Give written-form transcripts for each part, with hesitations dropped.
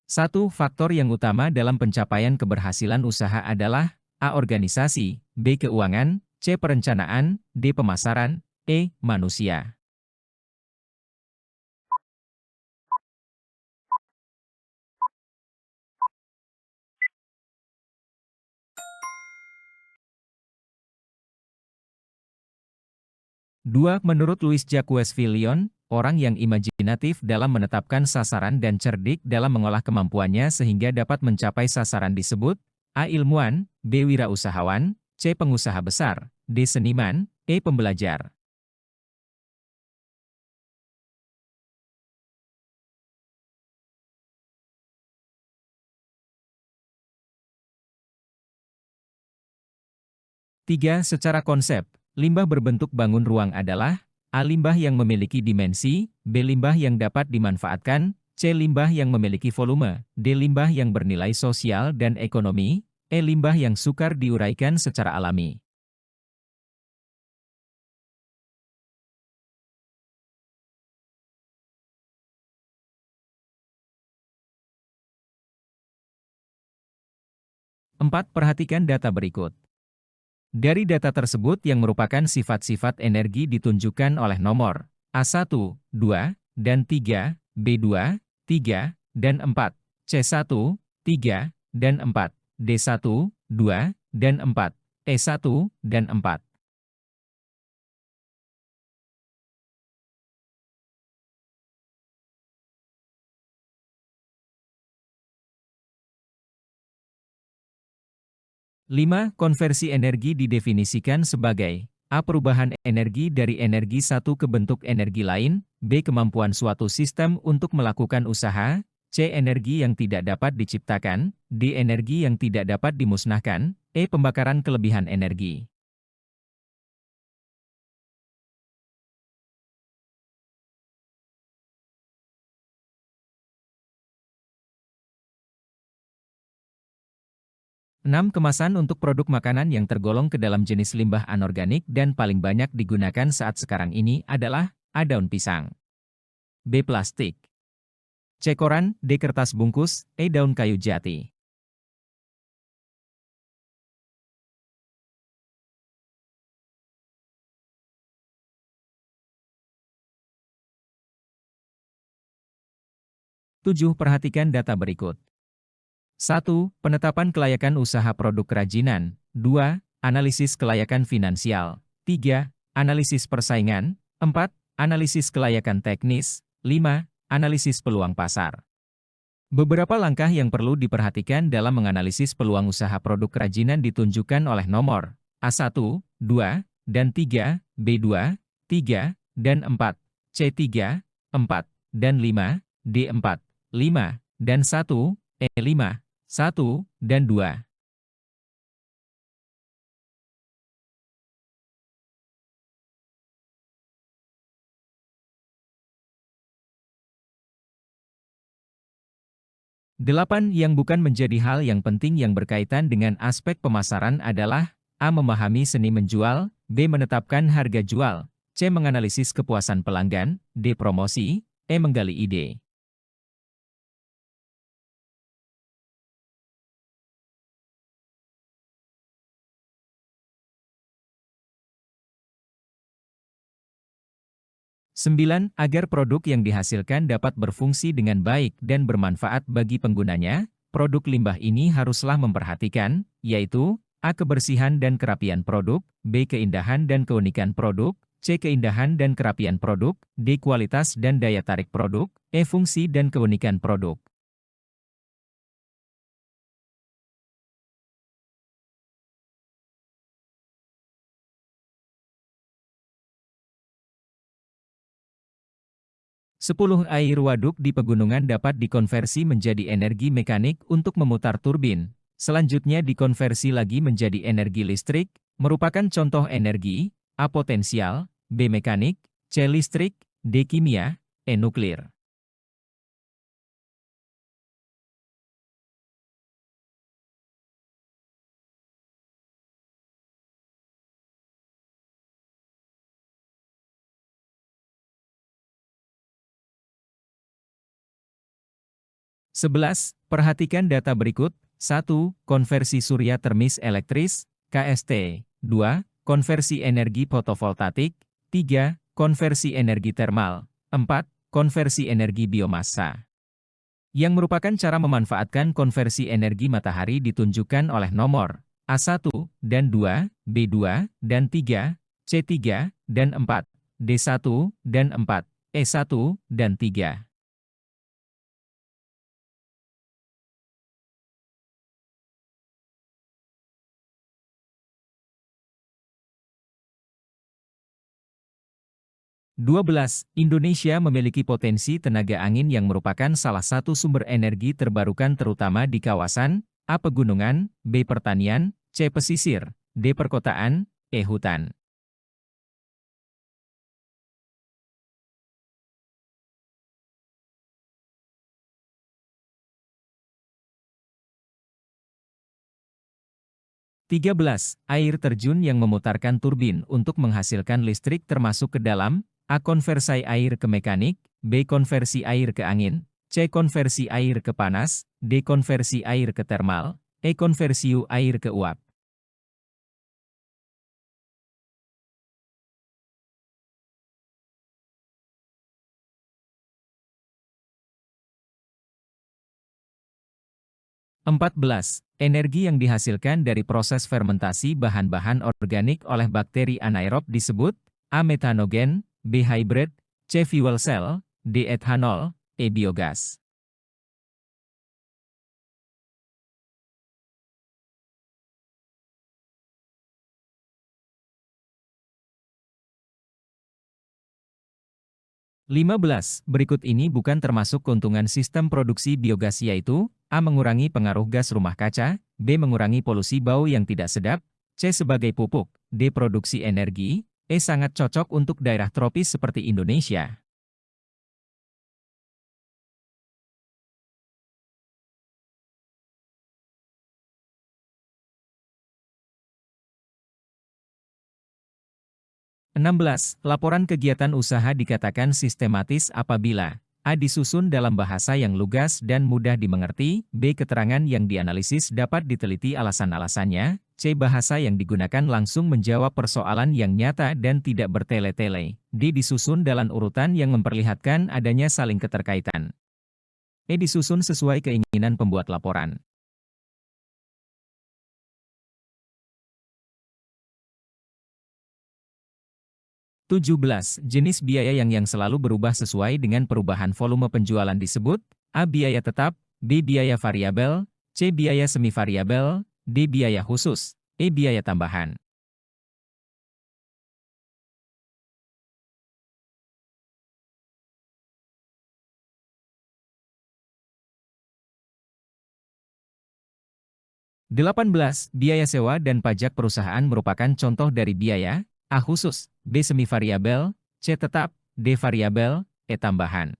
Satu faktor yang utama dalam pencapaian keberhasilan usaha adalah A. Organisasi, B. Keuangan, C. Perencanaan, D. Pemasaran, E. Manusia. Dua, menurut Louis Jacques Villion, orang yang imajinatif dalam menetapkan sasaran dan cerdik dalam mengolah kemampuannya sehingga dapat mencapai sasaran disebut A. Ilmuwan, B. Wirausahawan, C. Pengusaha besar, D. Seniman, E. Pembelajar. Tiga, secara konsep, limbah berbentuk bangun ruang adalah A. Limbah yang memiliki dimensi, B. Limbah yang dapat dimanfaatkan, C. Limbah yang memiliki volume, D. Limbah yang bernilai sosial dan ekonomi, E. Limbah yang sukar diuraikan secara alami. Empat, perhatikan data berikut. Dari data tersebut yang merupakan sifat-sifat energi ditunjukkan oleh nomor A1, 2, dan 3, B2, 3, dan 4, C1, 3, dan 4, D1, 2, dan 4, E1, dan 4. 5. Konversi energi didefinisikan sebagai A. Perubahan energi dari energi satu ke bentuk energi lain, B. Kemampuan suatu sistem untuk melakukan usaha, C. Energi yang tidak dapat diciptakan, D. Energi yang tidak dapat dimusnahkan, E. Pembakaran kelebihan energi. Enam, kemasan untuk produk makanan yang tergolong ke dalam jenis limbah anorganik dan paling banyak digunakan saat sekarang ini adalah A. Daun pisang, B. Plastik, C. Koran, D. Kertas bungkus, E. Daun kayu jati. 7. Perhatikan data berikut. 1. Penetapan kelayakan usaha produk kerajinan. 2. Analisis kelayakan finansial. 3. Analisis persaingan. 4. Analisis kelayakan teknis. 5. Analisis peluang pasar. Beberapa langkah yang perlu diperhatikan dalam menganalisis peluang usaha produk kerajinan ditunjukkan oleh nomor A1, 2, dan 3, B2, 3, dan 4, C3, 4, dan 5, D4, 5, dan 1, E5, 1, dan 2. Delapan, yang bukan menjadi hal yang penting yang berkaitan dengan aspek pemasaran adalah A. Memahami seni menjual, B. Menetapkan harga jual, C. Menganalisis kepuasan pelanggan, D. Promosi, E. Menggali ide. 9. Agar produk yang dihasilkan dapat berfungsi dengan baik dan bermanfaat bagi penggunanya, produk limbah ini haruslah memperhatikan, yaitu A. Kebersihan dan kerapian produk, B. Keindahan dan keunikan produk, C. Keindahan dan kerapian produk, D. Kualitas dan daya tarik produk, E. Fungsi dan keunikan produk. 10. Air waduk di pegunungan dapat dikonversi menjadi energi mekanik untuk memutar turbin. Selanjutnya dikonversi lagi menjadi energi listrik, merupakan contoh energi, A. Potensial, B. Mekanik, C. Listrik, D. Kimia, E. Nuklir. 11. Perhatikan data berikut. 1. Konversi surya termis elektris, KST. 2. Konversi energi fotovoltaik. 3. Konversi energi termal. 4. Konversi energi biomassa. Yang merupakan cara memanfaatkan konversi energi matahari ditunjukkan oleh nomor A1 dan 2, B2 dan 3, C3 dan 4, D1 dan 4, E1 dan 3. 12. Indonesia memiliki potensi tenaga angin yang merupakan salah satu sumber energi terbarukan terutama di kawasan A. Pegunungan, B. Pertanian, C. Pesisir, D. Perkotaan, E. Hutan. Tiga belas. Air terjun yang memutarkan turbin untuk menghasilkan listrik termasuk ke dalam A. Konversi air ke mekanik, B. Konversi air ke angin, C. Konversi air ke panas, D. Konversi air ke termal, E. Konversi air ke uap. Empat belas. Energi yang dihasilkan dari proses fermentasi bahan-bahan organik oleh bakteri anaerob disebut A. Metanogen, B. Hybrid, C. Fuel cell, D. Ethanol, E. Biogas. 15. Berikut ini bukan termasuk keuntungan sistem produksi biogas yaitu A. Mengurangi pengaruh gas rumah kaca, B. Mengurangi polusi bau yang tidak sedap, C. Sebagai pupuk, D. Produksi energi, E. Sangat cocok untuk daerah tropis seperti Indonesia. 16. Laporan kegiatan usaha dikatakan sistematis apabila A. Disusun dalam bahasa yang lugas dan mudah dimengerti, B. Keterangan yang dianalisis dapat diteliti alasan-alasannya, C. Bahasa yang digunakan langsung menjawab persoalan yang nyata dan tidak bertele-tele, D. Disusun dalam urutan yang memperlihatkan adanya saling keterkaitan, E. Disusun sesuai keinginan pembuat laporan. 17. Jenis biaya yang selalu berubah sesuai dengan perubahan volume penjualan disebut A. Biaya tetap, B. Biaya variabel, C. Biaya semi-variabel, D. Biaya khusus, E. Biaya tambahan. 18. Biaya sewa dan pajak perusahaan merupakan contoh dari biaya A. Khusus, B. Semi-variabel, C. Tetap, D. Variabel, E. Tambahan.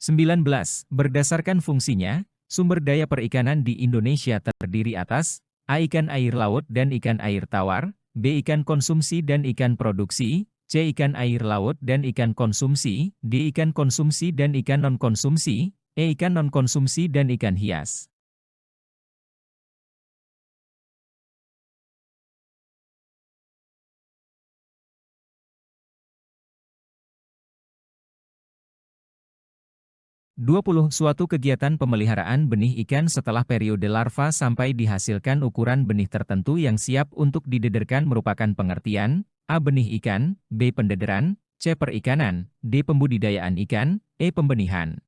19. Berdasarkan fungsinya, sumber daya perikanan di Indonesia terdiri atas A. Ikan air laut dan ikan air tawar, B. Ikan konsumsi dan ikan produksi, C. Ikan air laut dan ikan konsumsi, D. Ikan konsumsi dan ikan non-konsumsi, E. Ikan non-konsumsi dan ikan hias. 20. Suatu kegiatan pemeliharaan benih ikan setelah periode larva sampai dihasilkan ukuran benih tertentu yang siap untuk didederkan merupakan pengertian A. Benih ikan, B. Pendederan, C. Perikanan, D. Pembudidayaan ikan, E. Pembenihan.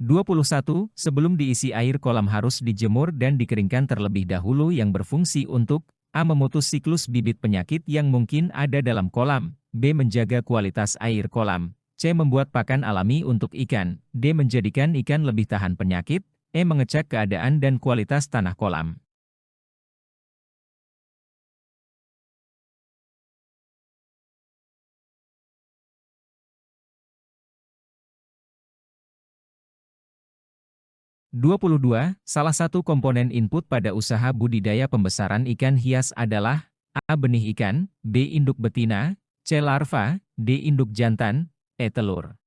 21. Sebelum diisi air kolam harus dijemur dan dikeringkan terlebih dahulu yang berfungsi untuk A. Memutus siklus bibit penyakit yang mungkin ada dalam kolam, B. Menjaga kualitas air kolam, C. Membuat pakan alami untuk ikan, D. Menjadikan ikan lebih tahan penyakit, E. Mengecek keadaan dan kualitas tanah kolam. 22. Salah satu komponen input pada usaha budidaya pembesaran ikan hias adalah A. Benih ikan, B. Induk betina, C. Larva, D. Induk jantan, E. Telur.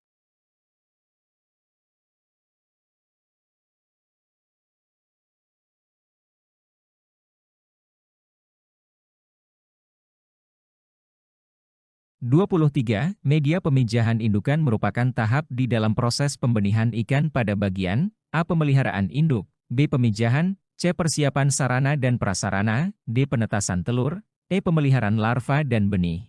23. Media pemijahan indukan merupakan tahap di dalam proses pembenihan ikan pada bagian A. Pemeliharaan induk, B. Pemijahan, C. Persiapan sarana dan prasarana, D. Penetasan telur, E. Pemeliharaan larva dan benih.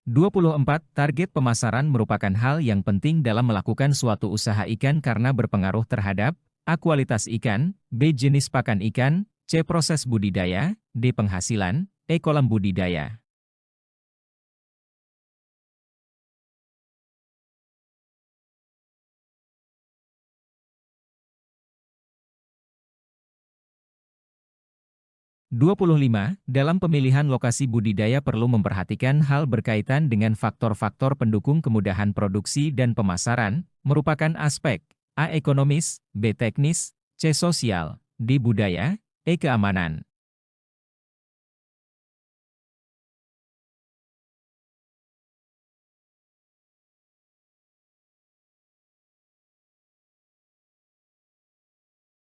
24. Target pemasaran merupakan hal yang penting dalam melakukan suatu usaha ikan karena berpengaruh terhadap A. Kualitas ikan, B. Jenis pakan ikan, C. Proses budidaya, D. Penghasilan, E. Kolam budidaya. 25. Dalam pemilihan lokasi budidaya perlu memperhatikan hal berkaitan dengan faktor-faktor pendukung kemudahan produksi dan pemasaran, merupakan aspek A. Ekonomis, B. Teknis, C. Sosial, D. Budaya, E. Keamanan.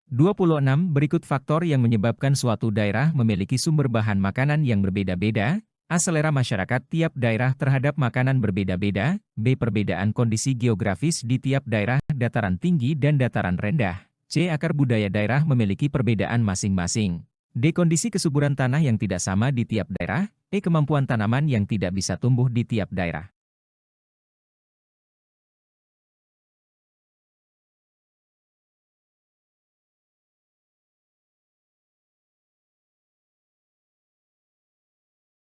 26. Berikut faktor yang menyebabkan suatu daerah memiliki sumber bahan makanan yang berbeda-beda. A. Selera masyarakat tiap daerah terhadap makanan berbeda-beda. B. Perbedaan kondisi geografis di tiap daerah, dataran tinggi dan dataran rendah. C. Akar budaya daerah memiliki perbedaan masing-masing. D. Kondisi kesuburan tanah yang tidak sama di tiap daerah. E. Kemampuan tanaman yang tidak bisa tumbuh di tiap daerah.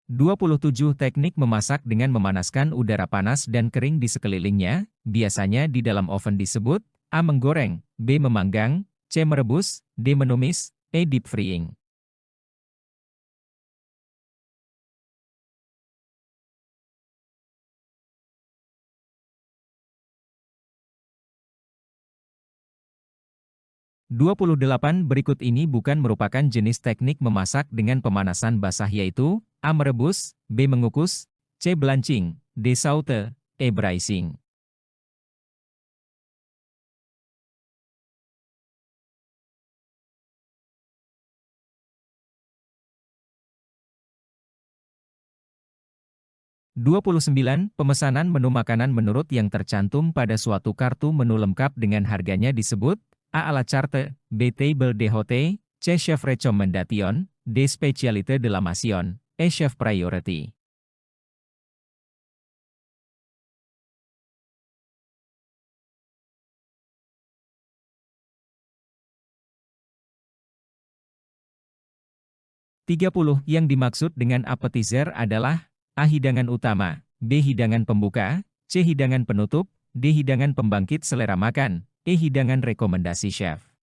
27. Teknik memasak dengan memanaskan udara panas dan kering di sekelilingnya, biasanya di dalam oven disebut A. Menggoreng, B. Memanggang, C. Merebus, D. Menumis, E. Deep frying. 28. Berikut ini bukan merupakan jenis teknik memasak dengan pemanasan basah yaitu A. Merebus, B. Mengukus, C. Blanching, D. Saute, E. Braising. 29. Pemesanan menu makanan menurut yang tercantum pada suatu kartu menu lengkap dengan harganya disebut A. A la carte, B. Table d'hôte, C. Chef recommendation, D. Spécialité de la nation, E. Chef priority. 30. Yang dimaksud dengan appetizer adalah A. Hidangan utama, B. Hidangan pembuka, C. Hidangan penutup, D. Hidangan pembangkit selera makan, E. Hidangan rekomendasi chef.